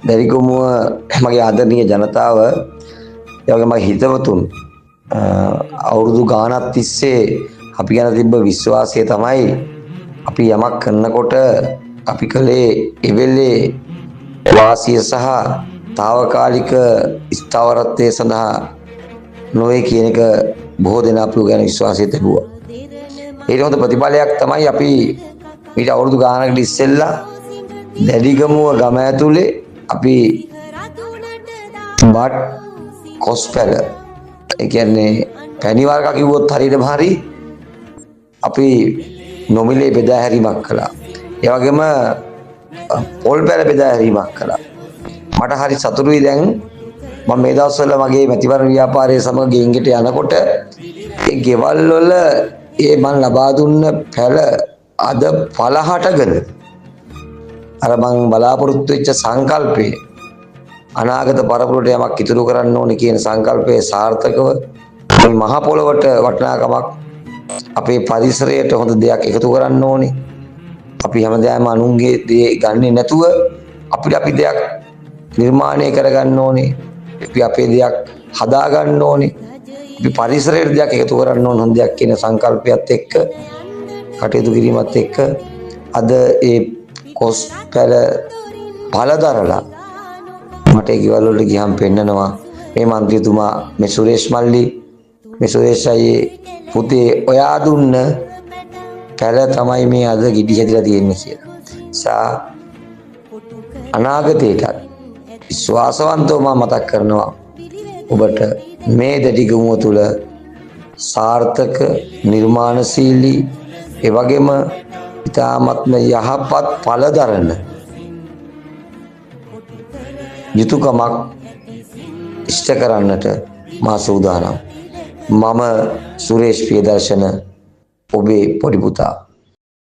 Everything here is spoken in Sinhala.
දැරිගමුව මගේ ආදරණීය ජනතාව ඒ වගේම මගේ හිතවතුන් අවුරුදු ගාණක් තිස්සේ අපි ගැන තිබ්බ විශ්වාසය තමයි අපි යමක් කරනකොට අපි කලේ එවෙලේ වාසිය සහ తాවකාලික ස්ථාවරත්වයේ සඳහා නොවේ කියන එක බොහෝ දෙනා අපිව ගැන විශ්වාසය තිබුවා. ඊට හොඳ ප්‍රතිඵලයක් තමයි අපි ඊට අවුරුදු ගාණකට ඉස්සෙල්ලා දැරිගමුව ගම ඇතුලේ අපි බට් කොස්පැල ඒ කියන්නේ පැණි වර්ග කිව්වොත් හරියටම හරි අපි නොමිලේ බෙදා හැරීමක් කළා. ඒ වගේම පොල් පැල බෙදා හැරීමක් කළා. මට හරි සතුටුයි දැන් මම මේ දවස්වල මගේ මැතිවරණ ව්‍යාපාරයේ සමග ගෙන්ගෙට යනකොට ඒ ගෙවල් වල ඒ මන් ලබා දුන්න පැල අද 50ටගෙන අර මං බලාපොරොත්තු වෙච්ච සංකල්පේ අනාගත පරපුරට යමක් ඉතුරු කරන්න ඕනේ කියන සංකල්පයේ සාර්ථකව මේ මහ පොළොවට වටිනාකමක් අපේ පරිසරයට හොඳ දෙයක් එකතු කරන්න ඕනේ. අපි හැමදාම අනුන්ගේ දේ ගන්නෙ නැතුව අපි දෙයක් නිර්මාණය කරගන්න ඕනේ. අපි අපේ දෙයක් හදා ගන්න ඕනේ. අපි පරිසරයට දෙයක් එකතු කරන්න ඕන හොඳ දෙයක් කියන සංකල්පයත් එක්ක කටයුතු කිරීමත් එක්ක අද ඒ කොස් පැල පළදරලා මට ඒ ගෙවල් වලට ගියාම පෙන්නනවා මේ മന്ത്രിතුමා මේ සුරේෂ් මල්ලි මේ සුරේෂ් අයියේ පුතේ ඔයා දුන්න පැල තමයි මේ අද ගිඩි හැදිලා තියෙන්නේ කියලා. සා අනාගතේට විශ්වාසවන්තව මම මතක් කරනවා ඔබට මේ දැඩිගමුව තුළ සාර්ථක නිර්මාණශීලී ඒ වගේම ඉතාමත්ම යහපත් ඵලදරන යුතුයකමක් ඉෂ්ට කරන්නට මා සූදානම්. මම සුරේෂ් ප්‍රියදර්ශන ඔබේ පොඩි පුතා.